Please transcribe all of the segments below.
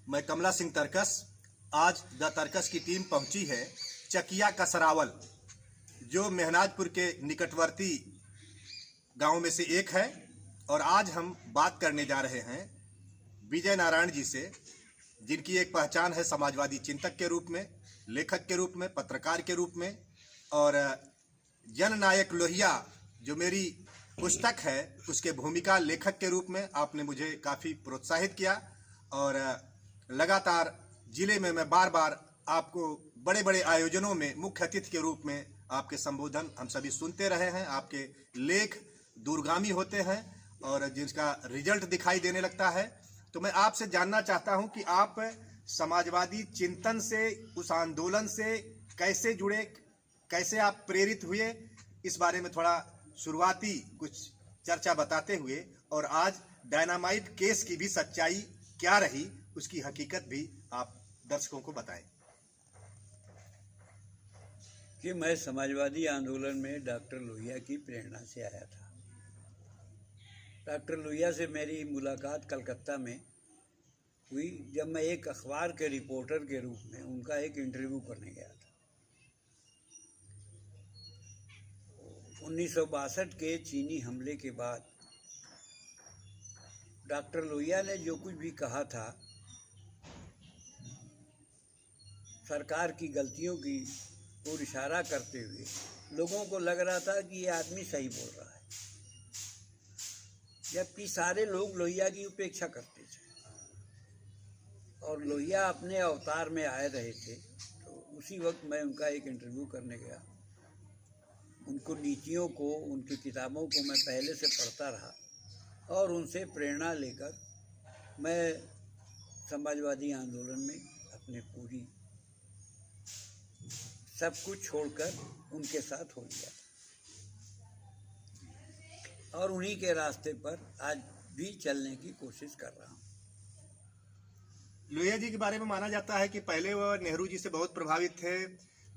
मैं कमला सिंह तरकस। आज द तरकस की टीम पहुंची है चकिया कसरावल, जो मेहनाजपुर के निकटवर्ती गांव में से एक है। और आज हम बात करने जा रहे हैं विजय नारायण जी से, जिनकी एक पहचान है समाजवादी चिंतक के रूप में, लेखक के रूप में, पत्रकार के रूप में। और जननायक लोहिया जो मेरी पुस्तक है उसके भूमिका लेखक के रूप में आपने मुझे काफ़ी प्रोत्साहित किया। और लगातार ज़िले में मैं बार बार आपको बड़े बड़े आयोजनों में मुख्य अतिथि के रूप में आपके संबोधन हम सभी सुनते रहे हैं। आपके लेख दूरगामी होते हैं और जिसका रिजल्ट दिखाई देने लगता है। तो मैं आपसे जानना चाहता हूं कि आप समाजवादी चिंतन से, उस आंदोलन से कैसे जुड़े, कैसे आप प्रेरित हुए, इस बारे में थोड़ा शुरुआती कुछ चर्चा बताते हुए, और आज डायनामाइट केस की भी सच्चाई क्या रही उसकी हकीकत भी आप दर्शकों को बताएं। कि मैं समाजवादी आंदोलन में डॉक्टर लोहिया की प्रेरणा से आया था। डॉक्टर लोहिया से मेरी मुलाकात कलकत्ता में हुई जब मैं एक अखबार के रिपोर्टर के रूप में उनका एक इंटरव्यू करने गया था। 1962 के चीनी हमले के बाद डॉक्टर लोहिया ने जो कुछ भी कहा था, सरकार की गलतियों की ओर इशारा करते हुए, लोगों को लग रहा था कि ये आदमी सही बोल रहा है, जबकि सारे लोग लोहिया की उपेक्षा करते थे। और लोहिया अपने अवतार में आए रहे थे। तो उसी वक्त मैं उनका एक इंटरव्यू करने गया। उनको नीतियों को, उनकी किताबों को मैं पहले से पढ़ता रहा और उनसे प्रेरणा लेकर मैं समाजवादी आंदोलन में अपने पूरी सब कुछ छोड़कर उनके साथ हो गया और उन्हीं के रास्ते पर आज भी चलने की कोशिश कर रहा हूँ। लोहिया जी के बारे में माना जाता है कि पहले वह नेहरू जी से बहुत प्रभावित थे,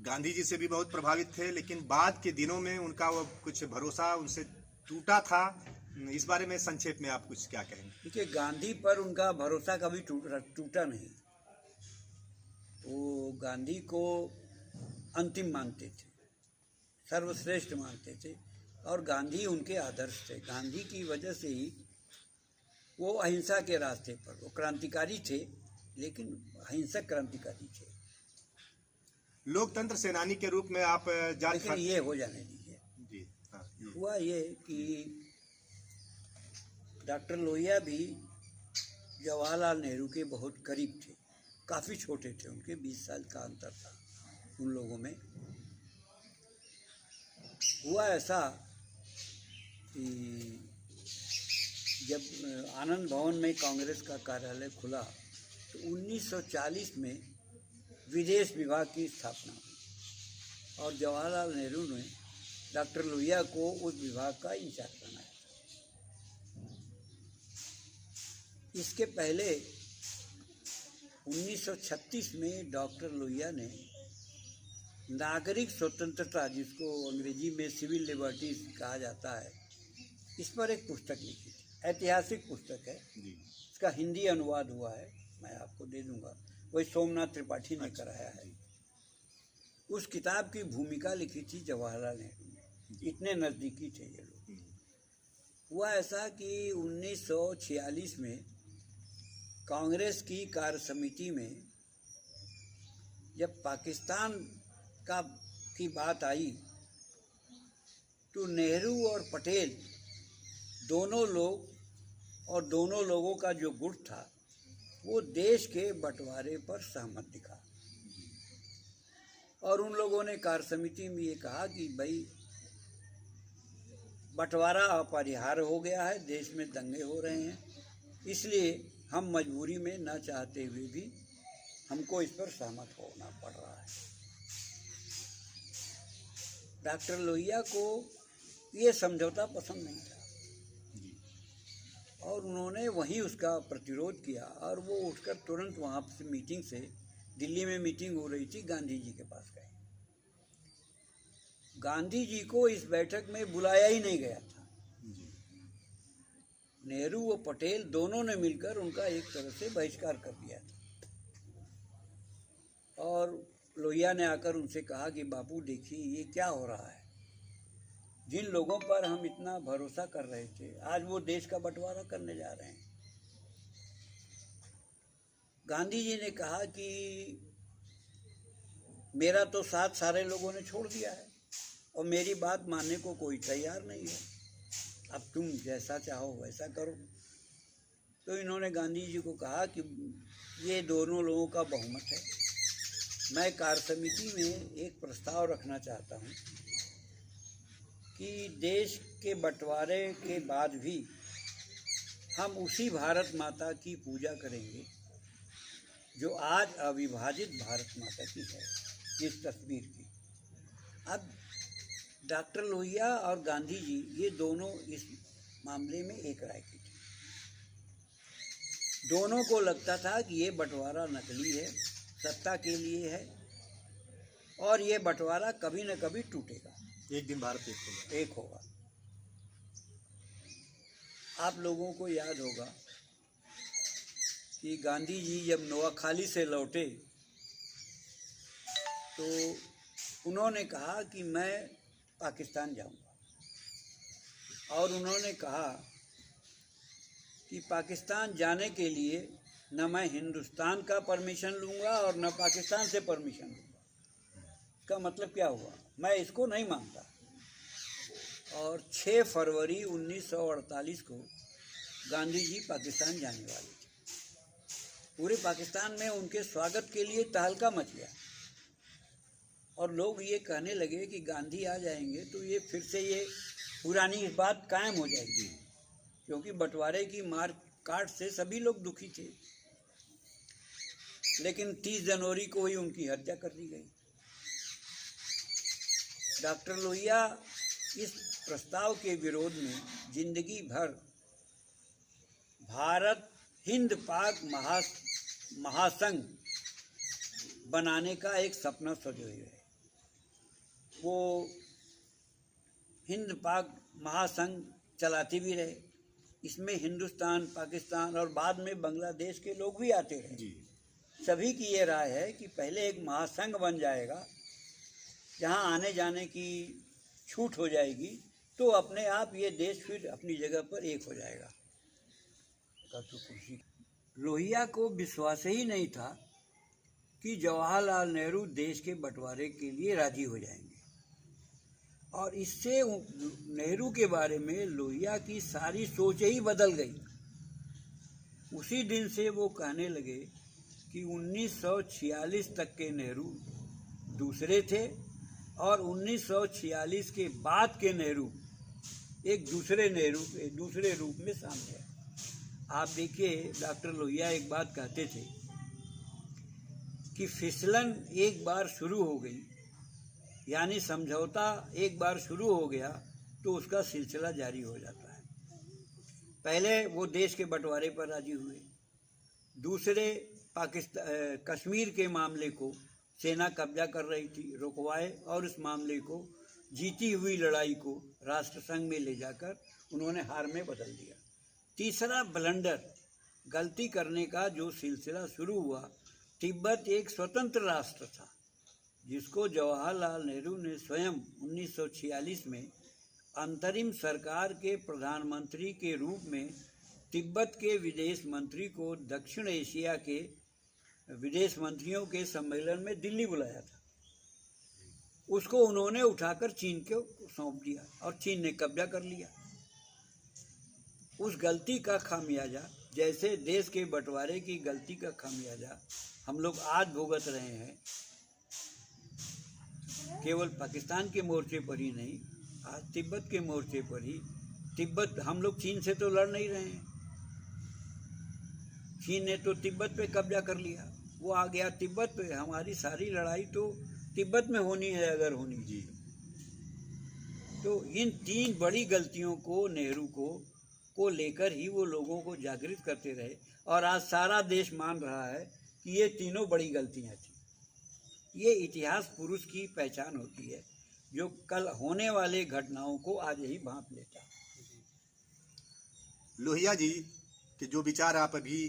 गांधी जी से भी बहुत प्रभावित थे, लेकिन बाद के दिनों में उनका वो कुछ भरोसा उनसे टूटा था। इस बारे में संक्षेप में आप कुछ क्या कहेंगे? देखिए, गांधी पर उनका भरोसा कभी टूटा नहीं। वो गांधी को अंतिम मानते थे, सर्वश्रेष्ठ मानते थे और गांधी उनके आदर्श थे। गांधी की वजह से ही वो अहिंसा के रास्ते पर, वो क्रांतिकारी थे लेकिन अहिंसक क्रांतिकारी थे। लोकतंत्र सेनानी के रूप में आप लेकिन ये हो जाने दीजिए जी। हुआ ये कि डॉक्टर लोहिया भी जवाहरलाल नेहरू के बहुत करीब थे। काफ़ी छोटे थे, उनके 20 साल का अंतर था उन लोगों में। हुआ ऐसा कि जब आनंद भवन में कांग्रेस का कार्यालय खुला तो 1940 में विदेश विभाग की स्थापना हुई और जवाहरलाल नेहरू ने डॉक्टर लोहिया को उस विभाग का इंचार्ज बनाया था। इसके पहले 1936 में डॉक्टर लोहिया ने नागरिक स्वतंत्रता, जिसको अंग्रेजी में सिविल लिबर्टीज कहा जाता है, इस पर एक पुस्तक लिखी थी। ऐतिहासिक पुस्तक है, इसका हिंदी अनुवाद हुआ है, मैं आपको दे दूंगा। वही सोमनाथ त्रिपाठी ने कराया है। उस किताब की भूमिका लिखी थी जवाहरलाल नेहरू ने। इतने नज़दीकी थे ये लोग। हुआ ऐसा कि 1946 में कांग्रेस की कार्य समिति में जब पाकिस्तान की बात आई तो नेहरू और पटेल दोनों लोग और दोनों लोगों का जो गुट था वो देश के बंटवारे पर सहमत दिखा। और उन लोगों ने कार्य समिति में ये कहा कि भाई बंटवारा अपरिहार्य हो गया है, देश में दंगे हो रहे हैं, इसलिए हम मजबूरी में न चाहते हुए भी हमको इस पर सहमत होना पड़ रहा है। डॉक्टर लोहिया को ये समझौता पसंद नहीं था और उन्होंने वहीं उसका प्रतिरोध किया और वो उठकर तुरंत वहाँ से मीटिंग से, दिल्ली में मीटिंग हो रही थी, गांधी जी के पास गए। गांधी जी को इस बैठक में बुलाया ही नहीं गया था। नेहरू व पटेल दोनों ने मिलकर उनका एक तरह से बहिष्कार कर दिया था। और लोहिया ने आकर उनसे कहा कि बापू देखिए ये क्या हो रहा है, जिन लोगों पर हम इतना भरोसा कर रहे थे आज वो देश का बंटवारा करने जा रहे हैं। गांधी जी ने कहा कि मेरा तो साथ सारे लोगों ने छोड़ दिया है और मेरी बात मानने को कोई तैयार नहीं है, अब तुम जैसा चाहो वैसा करो। तो इन्होंने गांधी जी को कहा कि ये दोनों लोगों का बहुमत है, मैं कार्य समिति में एक प्रस्ताव रखना चाहता हूँ कि देश के बंटवारे के बाद भी हम उसी भारत माता की पूजा करेंगे जो आज अविभाजित भारत माता की है, जिस तस्वीर की। अब डॉक्टर लोहिया और गांधी जी ये दोनों इस मामले में एक राय की थे। दोनों को लगता था कि ये बंटवारा नकली है, सत्ता के लिए है और ये बंटवारा कभी न कभी टूटेगा, एक दिन भारत एक होगा। आप लोगों को याद होगा कि गांधी जी जब नोआखाली से लौटे तो उन्होंने कहा कि मैं पाकिस्तान जाऊंगा और उन्होंने कहा कि पाकिस्तान जाने के लिए न मैं हिंदुस्तान का परमिशन लूँगा और न पाकिस्तान से परमिशन लूँगा। इसका मतलब क्या हुआ, मैं इसको नहीं मानता। और 6 फरवरी 1948 को गांधी जी पाकिस्तान जाने वाले थे। पूरे पाकिस्तान में उनके स्वागत के लिए तहलका मच गया और लोग ये कहने लगे कि गांधी आ जाएंगे तो ये फिर से ये पुरानी बात कायम हो जाएगी, क्योंकि बंटवारे की मार काट से सभी लोग दुखी थे। लेकिन 30 जनवरी को ही उनकी हत्या कर दी गई। डॉक्टर लोहिया इस प्रस्ताव के विरोध में जिंदगी भर भारत हिंद पाक महासंघ बनाने का एक सपना सजोए है। वो हिंद पाक महासंघ चलाते भी रहे, इसमें हिंदुस्तान, पाकिस्तान और बाद में बांग्लादेश के लोग भी आते रहे जी। सभी की ये राय है कि पहले एक महासंघ बन जाएगा जहाँ आने जाने की छूट हो जाएगी तो अपने आप ये देश फिर अपनी जगह पर एक हो जाएगा। लोहिया को विश्वास ही नहीं था कि जवाहरलाल नेहरू देश के बंटवारे के लिए राजी हो जाएंगे और इससे नेहरू के बारे में लोहिया की सारी सोच ही बदल गई। उसी दिन से वो कहने लगे कि 1946 तक के नेहरू दूसरे थे और 1946 के बाद के नेहरू एक दूसरे नेहरू के दूसरे रूप में सामने आए। आप देखिए, डॉक्टर लोहिया एक बात कहते थे कि फिसलन एक बार शुरू हो गई, यानी समझौता एक बार शुरू हो गया तो उसका सिलसिला जारी हो जाता है। पहले वो देश के बंटवारे पर राजी हुए, दूसरे कश्मीर के मामले को सेना कब्जा कर रही थी, रुकवाए और इस मामले को जीती हुई लड़ाई को राष्ट्रसंघ में ले जाकर उन्होंने हार में बदल दिया। तीसरा ब्लंडर, गलती करने का जो सिलसिला शुरू हुआ, तिब्बत एक स्वतंत्र राष्ट्र था जिसको जवाहरलाल नेहरू ने स्वयं 1946 में अंतरिम सरकार के प्रधानमंत्री के रूप में तिब्बत के विदेश मंत्री को दक्षिण एशिया के विदेश मंत्रियों के सम्मेलन में दिल्ली बुलाया था। उसको उन्होंने उठाकर चीन को सौंप दिया और चीन ने कब्जा कर लिया। उस गलती का खामियाजा, जैसे देश के बंटवारे की गलती का खामियाजा हम लोग आज भुगत रहे हैं, केवल पाकिस्तान के मोर्चे पर ही नहीं, आज तिब्बत के मोर्चे पर ही। तिब्बत, हम लोग चीन से तो लड़ नहीं रहे हैं, चीन ने तो तिब्बत पे कब्जा कर लिया, वो आ गया तिब्बत पे। हमारी सारी लड़ाई तो तिब्बत में होनी है अगर होनी जी। तो इन 3 बड़ी गलतियों को नेहरू को लेकर ही वो लोगों को जागृत करते रहे और आज सारा देश मान रहा है कि ये तीनों बड़ी गलतियां थी। ये इतिहास पुरुष की पहचान होती है जो कल होने वाले घटनाओं को आज ही भांप लेता है। लोहिया जी के जो विचार आप अभी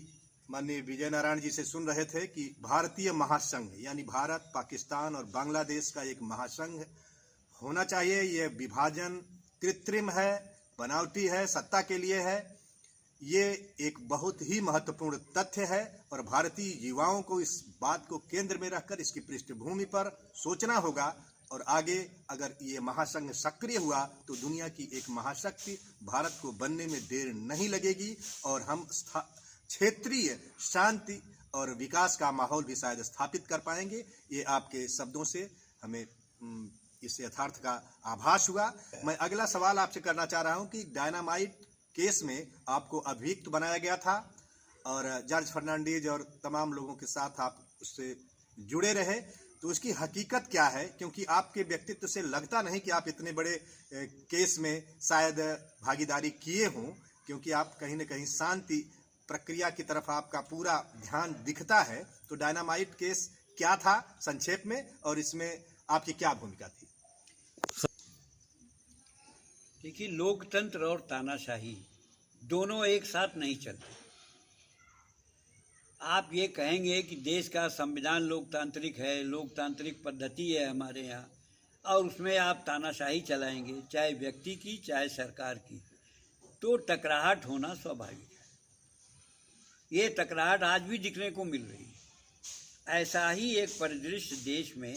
माननीय विजय नारायण जी से सुन रहे थे कि भारतीय महासंघ यानी भारत, पाकिस्तान और बांग्लादेश का एक महासंघ होना चाहिए। ये विभाजन कृत्रिम है, बनावटी है, सत्ता के लिए है। ये एक बहुत ही महत्वपूर्ण तथ्य है और भारतीय युवाओं को इस बात को केंद्र में रखकर इसकी पृष्ठभूमि पर सोचना होगा और आगे अगर ये महासंघ सक्रिय हुआ तो दुनिया की एक महाशक्ति भारत को बनने में देर नहीं लगेगी और हम क्षेत्रीय शांति और विकास का माहौल भी शायद स्थापित कर पाएंगे। ये आपके शब्दों से हमें इस यथार्थ का आभास हुआ। मैं अगला सवाल आपसे करना चाह रहा हूं कि डायनामाइट केस में आपको अभियुक्त बनाया गया था और जॉर्ज फर्नांडीज और तमाम लोगों के साथ आप उससे जुड़े रहे, तो उसकी हकीकत क्या है? क्योंकि आपके व्यक्तित्व से लगता नहीं कि आप इतने बड़े केस में शायद भागीदारी किए हों, क्योंकि आप कहीं न कहीं शांति प्रक्रिया की तरफ आपका पूरा ध्यान दिखता है। तो डायनामाइट केस क्या था संक्षेप में और इसमें आपकी क्या भूमिका थी? देखिए, लोकतंत्र और तानाशाही दोनों एक साथ नहीं चलते। आप ये कहेंगे कि देश का संविधान लोकतांत्रिक है, लोकतांत्रिक पद्धति है हमारे यहाँ, और उसमें आप तानाशाही चलाएंगे, चाहे व्यक्ति की चाहे सरकार की, तो टकराहट होना स्वाभाविक है। ये टकराहट आज भी दिखने को मिल रही है। ऐसा ही एक परिदृश्य देश में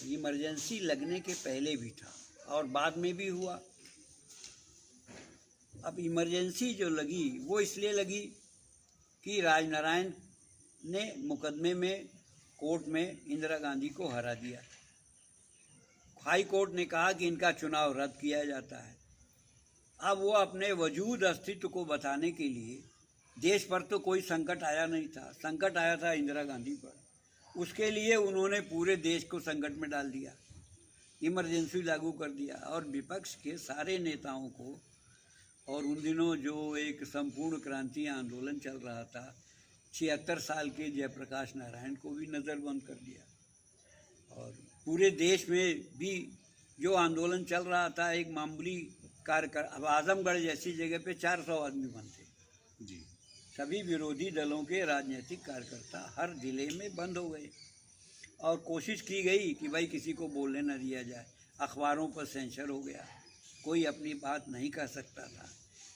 इमरजेंसी लगने के पहले भी था और बाद में भी हुआ। अब इमरजेंसी जो लगी वो इसलिए लगी कि राजनारायण ने मुकदमे में कोर्ट में इंदिरा गांधी को हरा दिया। हाई कोर्ट ने कहा कि इनका चुनाव रद्द किया जाता है। अब वो अपने वजूद अस्तित्व को बताने के लिए, देश पर तो कोई संकट आया नहीं था, संकट आया था इंदिरा गांधी पर, उसके लिए उन्होंने पूरे देश को संकट में डाल दिया, इमरजेंसी लागू कर दिया और विपक्ष के सारे नेताओं को, और उन दिनों जो एक संपूर्ण क्रांति आंदोलन चल रहा था, 76 साल के जयप्रकाश नारायण को भी नज़रबंद कर दिया। और पूरे देश में भी जो आंदोलन चल रहा था, एक मामूली अब आजमगढ़ जैसी जगह पे 400 आदमी बनते जी, सभी विरोधी दलों के राजनीतिक कार्यकर्ता हर जिले में बंद हो गए और कोशिश की गई कि भाई किसी को बोलने न दिया जाए। अखबारों पर सेंसर हो गया, कोई अपनी बात नहीं कह सकता था।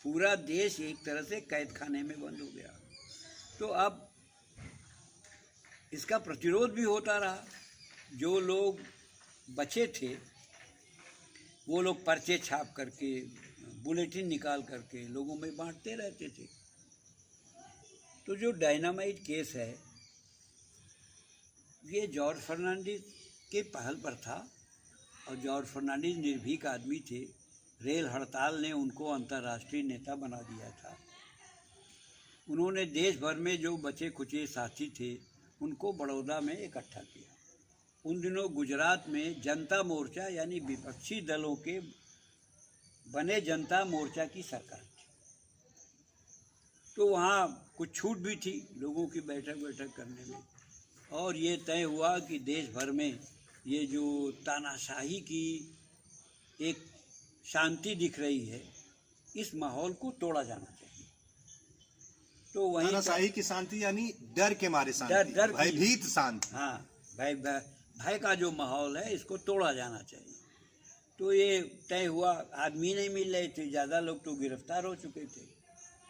पूरा देश एक तरह से कैद खाने में बंद हो गया। तो अब इसका प्रतिरोध भी होता रहा। जो लोग बचे थे वो लोग पर्चे छाप करके, बुलेटिन निकाल करके लोगों में बांटते रहते थे। तो जो डायनामाइट केस है ये जॉर्ज फर्नांडीज के पहल पर था और जॉर्ज फर्नांडीज निर्भीक आदमी थे। रेल हड़ताल ने उनको अंतर्राष्ट्रीय नेता बना दिया था। उन्होंने देश भर में जो बचे खुचे साथी थे उनको बड़ौदा में इकट्ठा किया। उन दिनों गुजरात में जनता मोर्चा यानी विपक्षी दलों के बने जनता मोर्चा की सरकार थी, तो वहाँ कुछ छूट भी थी लोगों की बैठक करने में। और ये तय हुआ कि देश भर में ये जो तानाशाही की एक शांति दिख रही है, इस माहौल को तोड़ा जाना चाहिए। तो वहीं तानाशाही की शांति यानी डर के मारे शांति, डर भयभीत शांति। हाँ, भय का जो माहौल है इसको तोड़ा जाना चाहिए। तो ये तय हुआ। आदमी नहीं मिल रहे थे, ज़्यादा लोग तो गिरफ्तार हो चुके थे।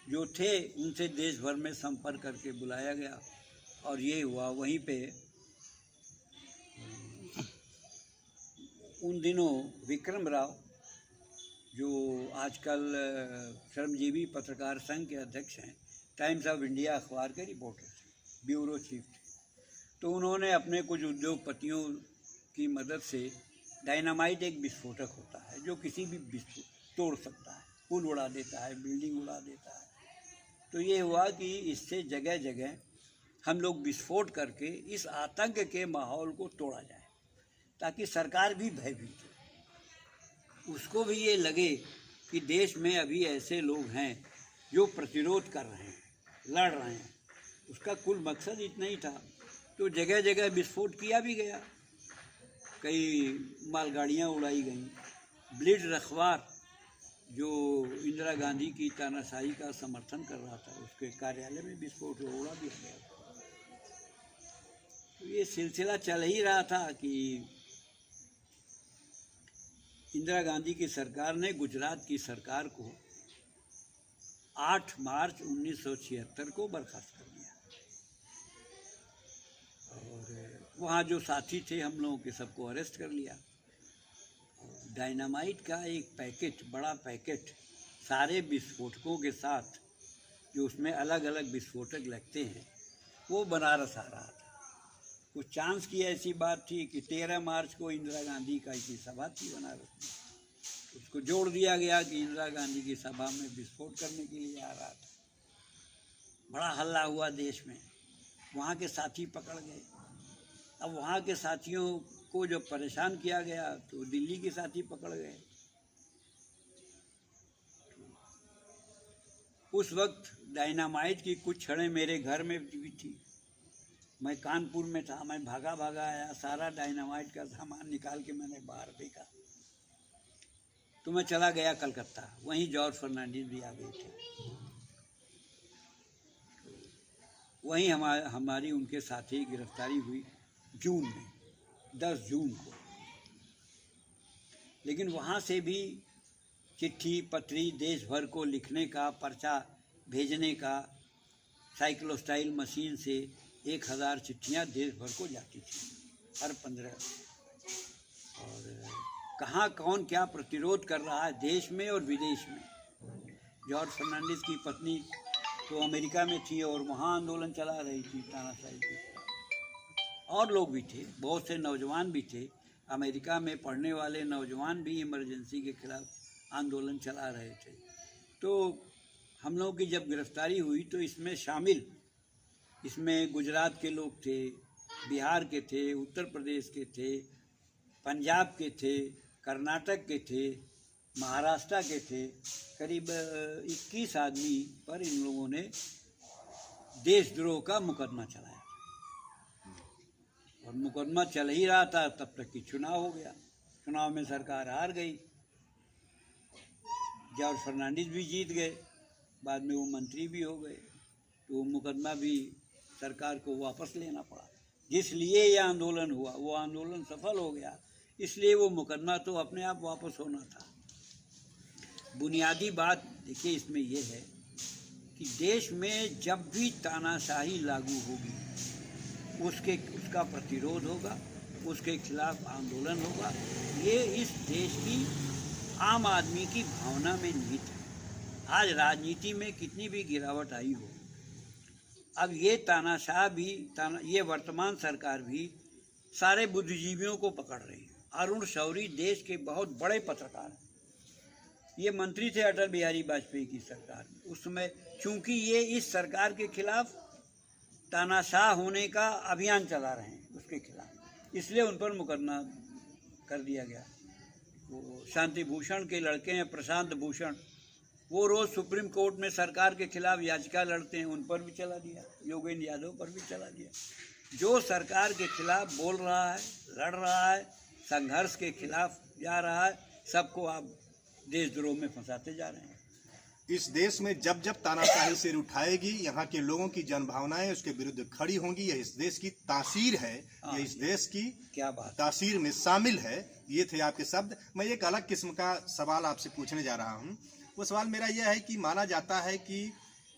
जो थे उनसे देश भर में संपर्क करके बुलाया गया और ये हुआ। वहीं पे उन दिनों विक्रम राव, जो आजकल श्रमजीवी पत्रकार संघ के अध्यक्ष हैं, टाइम्स ऑफ इंडिया अखबार के रिपोर्टर थे, ब्यूरो चीफ थे, तो उन्होंने अपने कुछ उद्योगपतियों की मदद से, डायनामाइट एक विस्फोटक होता है जो किसी भी तोड़ सकता है, पुल उड़ा देता है, बिल्डिंग उड़ा देता है। तो ये हुआ कि इससे जगह जगह हम लोग विस्फोट करके इस आतंक के माहौल को तोड़ा जाए ताकि सरकार भी भयभीत हो, उसको भी ये लगे कि देश में अभी ऐसे लोग हैं जो प्रतिरोध कर रहे हैं, लड़ रहे हैं। उसका कुल मकसद इतना ही था। तो जगह जगह विस्फोट किया भी गया, कई मालगाड़ियाँ उड़ाई गईं। ब्लीड अखबार जो इंदिरा गांधी की तानाशाही का समर्थन कर रहा था, उसके कार्यालय में विस्फोट उड़ा दिया गया। तो ये सिलसिला चल ही रहा था कि इंदिरा गांधी की सरकार ने गुजरात की सरकार को 8 मार्च 1976 को बर्खास्त कर दिया, और वहाँ जो साथी थे हम लोगों के सबको अरेस्ट कर लिया। डायनामाइट का एक पैकेट, बड़ा पैकेट, सारे विस्फोटकों के साथ, जो उसमें अलग अलग विस्फोटक लगते हैं, वो बनारस आ रहा था। कुछ चांस की ऐसी बात थी कि 13 मार्च को इंदिरा गांधी का की सभा थी बनारस में, उसको जोड़ दिया गया कि इंदिरा गांधी की सभा में विस्फोट करने के लिए आ रहा था। बड़ा हल्ला हुआ देश में, वहाँ के साथी पकड़ गए। अब वहाँ के साथियों को जब परेशान किया गया तो दिल्ली के साथी पकड़ गए। उस वक्त डायनामाइट की कुछ छड़ें मेरे घर में भी थी। मैं कानपुर में था, मैं भागा भागा आया, सारा डायनामाइट का सामान निकाल के मैंने बाहर फेंका। तो मैं चला गया कलकत्ता, वहीं जॉर्ज फर्नांडिस भी आ गए थे। वहीं हमारी उनके साथ ही गिरफ्तारी हुई जून में, 10 जून को। लेकिन वहाँ से भी चिट्ठी पत्री देश भर को लिखने का, पर्चा भेजने का, साइक्लोस्टाइल मशीन से 1000 चिट्ठियाँ देश भर को जाती थी हर 15। और कहाँ कौन क्या प्रतिरोध कर रहा है देश में और विदेश में। जॉर्ज फर्नांडिस की पत्नी तो अमेरिका में थी और वहाँ आंदोलन चला रही थी तानाशाही के खिलाफ। और लोग भी थे, बहुत से नौजवान भी थे, अमेरिका में पढ़ने वाले नौजवान भी इमरजेंसी के खिलाफ आंदोलन चला रहे थे। तो हम लोगों की जब गिरफ्तारी हुई तो इसमें गुजरात के लोग थे, बिहार के थे, उत्तर प्रदेश के थे, पंजाब के थे, कर्नाटक के थे, महाराष्ट्र के थे। करीब 21 आदमी पर इन लोगों ने देशद्रोह का मुकदमा चलाया। और मुकदमा चल ही रहा था तब तक कि चुनाव हो गया। चुनाव में सरकार हार गई, जॉर्ज फर्नांडिस भी जीत गए, बाद में वो मंत्री भी हो गए। तो वो मुकदमा भी सरकार को वापस लेना पड़ा। जिस लिए ये आंदोलन हुआ वो आंदोलन सफल हो गया, इसलिए वो मुकदमा तो अपने आप वापस होना था। बुनियादी बात देखिए इसमें यह है कि देश में जब भी तानाशाही लागू होगी उसका प्रतिरोध होगा, उसके खिलाफ आंदोलन होगा। ये इस देश की आम आदमी की भावना में निहित है। आज राजनीति में कितनी भी गिरावट आई हो, अब ये तानाशाह भी ये वर्तमान सरकार भी सारे बुद्धिजीवियों को पकड़ रही है। अरुण शौरी देश के बहुत बड़े पत्रकार हैं, ये मंत्री थे अटल बिहारी वाजपेयी की सरकार में। उस समय चूंकि ये इस सरकार के खिलाफ तानाशाह होने का अभियान चला रहे हैं उसके खिलाफ, इसलिए उन पर मुकदमा कर दिया गया। वो शांति भूषण के लड़के हैं प्रशांत भूषण, वो रोज़ सुप्रीम कोर्ट में सरकार के खिलाफ याचिका लड़ते हैं, उन पर भी चला दिया। योगेंद्र यादव पर भी चला दिया। जो सरकार के खिलाफ बोल रहा है, लड़ रहा है, संघर्ष के खिलाफ जा रहा है, सबको आप देशद्रोह में फंसाते जा रहे हैं। इस देश में जब जब तानाशाही सिर उठाएगी, यहाँ के लोगों की जनभावनाएं उसके विरुद्ध खड़ी होंगी। यह इस देश की तासीर है, यह इस देश की क्या बात तासीर में शामिल है। ये थे आपके शब्द। मैं एक अलग किस्म का सवाल आपसे पूछने जा रहा हूँ। वो सवाल मेरा यह है कि माना जाता है कि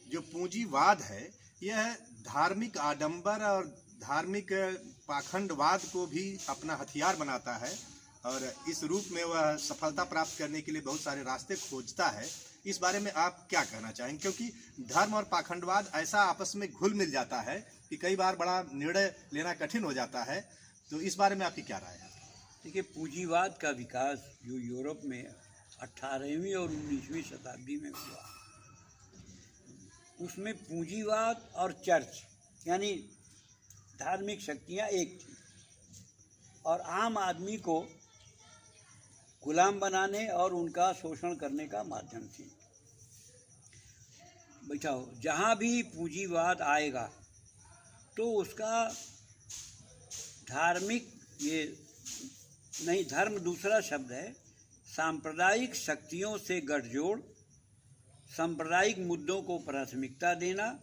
जो पूंजीवाद है यह धार्मिक आडंबर और धार्मिक पाखंडवाद को भी अपना हथियार बनाता है, और इस रूप में वह सफलता प्राप्त करने के लिए बहुत सारे रास्ते खोजता है। इस बारे में आप क्या कहना चाहेंगे? क्योंकि धर्म और पाखंडवाद ऐसा आपस में घुल मिल जाता है कि कई बार बड़ा निर्णय लेना कठिन हो जाता है। तो इस बारे में आपकी क्या राय है? देखिए, पूंजीवाद का विकास जो यूरोप में 18वीं और 19वीं शताब्दी में हुआ, उसमें पूंजीवाद और चर्च यानी धार्मिक शक्तियाँ एक थी और आम आदमी को गुलाम बनाने और उनका शोषण करने का माध्यम थी। बैठाओ, जहाँ भी पूंजीवाद आएगा तो उसका धार्मिक, ये नहीं, धर्म दूसरा शब्द है, सांप्रदायिक शक्तियों से गठजोड़, सांप्रदायिक मुद्दों को प्राथमिकता देना,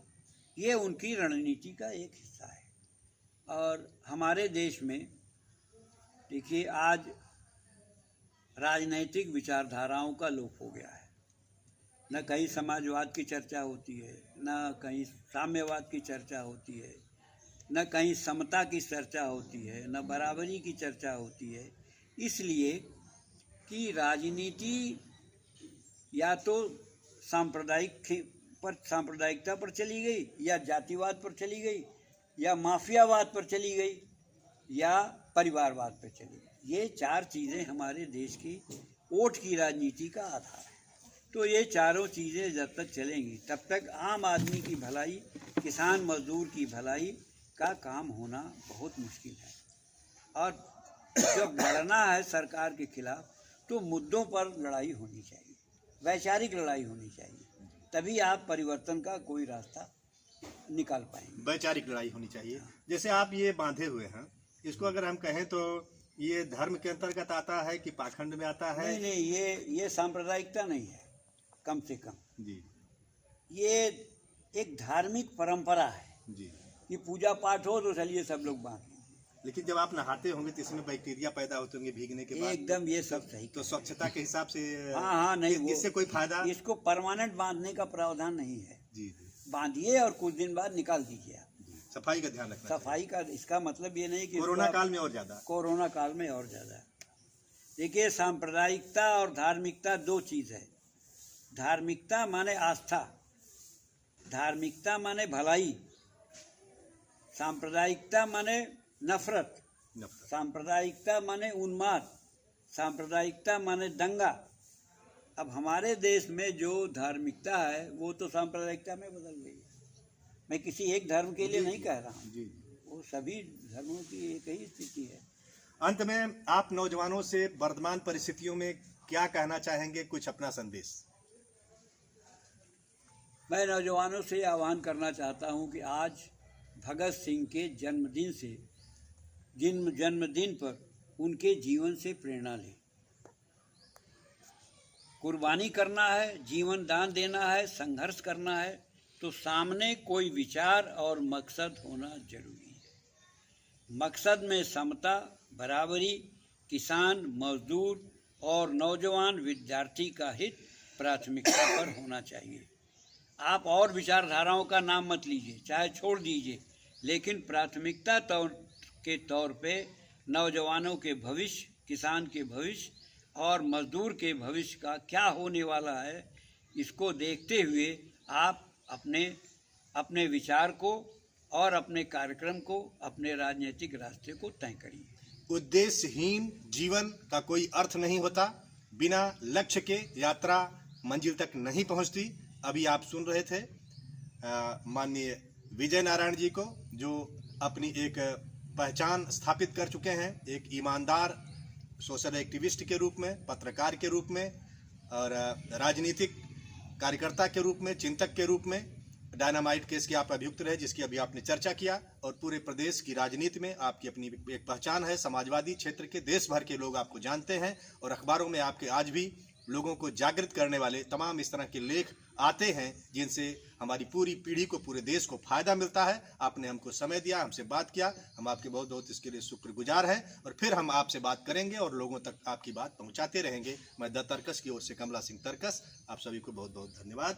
ये उनकी रणनीति का एक हिस्सा है। और हमारे देश में देखिए आज राजनैतिक विचारधाराओं का लोप हो गया है। न कहीं समाजवाद की चर्चा होती है, न कहीं साम्यवाद की चर्चा होती है, न कहीं समता की चर्चा होती है, न बराबरी की चर्चा होती है। इसलिए कि राजनीति या तो सांप्रदायिकता पर चली गई, या जातिवाद पर चली गई, या माफियावाद पर चली गई, या परिवारवाद पर चली गई। ये चार चीज़ें हमारे देश की वोट की राजनीति का आधार है। तो ये चारों चीज़ें जब तक चलेंगी तब तक आम आदमी की भलाई, किसान मजदूर की भलाई का काम होना बहुत मुश्किल है। और जब लड़ना है सरकार के खिलाफ तो मुद्दों पर लड़ाई होनी चाहिए, वैचारिक लड़ाई होनी चाहिए, तभी आप परिवर्तन का कोई रास्ता निकाल पाएंगे। वैचारिक लड़ाई होनी चाहिए। जैसे आप ये बांधे हुए हैं, इसको अगर हम कहें तो ये धर्म के अंतर्गत आता है कि पाखंड में आता है? नहीं, ये सांप्रदायिकता नहीं है, कम से कम जी। ये एक धार्मिक परंपरा है जी। कि पूजा पाठ हो तो चलिए सब लोग बांध लीजिए। लेकिन जब आप नहाते होंगे तो इसमें बैक्टीरिया पैदा होते होंगे भीगने के बाद। एकदम ये सब सही। तो स्वच्छता के हिसाब से हाँ, नहीं, इससे कोई फायदा? इसको परमानेंट बांधने का प्रावधान नहीं है। जी। बांधिए और कुछ दिन बाद निकाल दीजिए आप। सफाई का ध्यान रखना। सफाई का इसका मतलब ये नहीं कि कोरोना काल में और ज्यादा। कोरोना काल में और ज्यादा। देखिए सांप्रदायिकता और धार्मिकता दो चीज है। धार्मिकता माने आस्था, धार्मिकता माने भलाई, सांप्रदायिकता माने नफरत, सांप्रदायिकता माने उन्माद, सांप्रदायिकता माने दंगा। अब हमारे देश में जो धार्मिकता है वो तो सांप्रदायिकता में बदल गई है। मैं किसी एक धर्म के लिए नहीं कह रहा हूँ, वो सभी धर्मों की एक ही स्थिति है। अंत में आप नौजवानों से वर्तमान परिस्थितियों में क्या कहना चाहेंगे, कुछ अपना संदेश? मैं नौजवानों से आह्वान करना चाहता हूँ कि आज भगत सिंह के जन्मदिन पर उनके जीवन से प्रेरणा लें। कुर्बानी करना है, जीवन दान देना है, संघर्ष करना है तो सामने कोई विचार और मकसद होना जरूरी है। मकसद में समता, बराबरी, किसान, मजदूर और नौजवान विद्यार्थी का हित प्राथमिकता पर होना चाहिए। आप और विचारधाराओं का नाम मत लीजिए, चाहे छोड़ दीजिए, लेकिन प्राथमिकता के तौर पे नौजवानों के भविष्य, किसान के भविष्य और मजदूर के भविष्य का क्या होने वाला है, इसको देखते हुए आप अपने विचार को और अपने कार्यक्रम को, अपने राजनीतिक रास्ते को तय करिए। उद्देश्यहीन जीवन का कोई अर्थ नहीं होता। बिना लक्ष्य के यात्रा मंजिल तक नहीं पहुंचती। अभी आप सुन रहे थे माननीय विजय नारायण जी को, जो अपनी एक पहचान स्थापित कर चुके हैं, एक ईमानदार सोशल एक्टिविस्ट के रूप में, पत्रकार के रूप में और राजनीतिक कार्यकर्ता के रूप में, चिंतक के रूप में। डायनामाइट केस के आप अभियुक्त रहे, जिसकी अभी आपने चर्चा किया, और पूरे प्रदेश की राजनीति में आपकी अपनी एक पहचान है। समाजवादी क्षेत्र के देश भर के लोग आपको जानते हैं और अखबारों में आपके आज भी लोगों को जागृत करने वाले तमाम इस तरह के लेख आते हैं, जिनसे हमारी पूरी पीढ़ी को, पूरे देश को फायदा मिलता है। आपने हमको समय दिया, हमसे बात किया, हम आपके बहुत बहुत इसके लिए शुक्रगुजार हैं और फिर हम आपसे बात करेंगे और लोगों तक आपकी बात पहुंचाते रहेंगे। मैं द तर्कस की ओर से कमला सिंह तर्कस, आप सभी को बहुत बहुत धन्यवाद।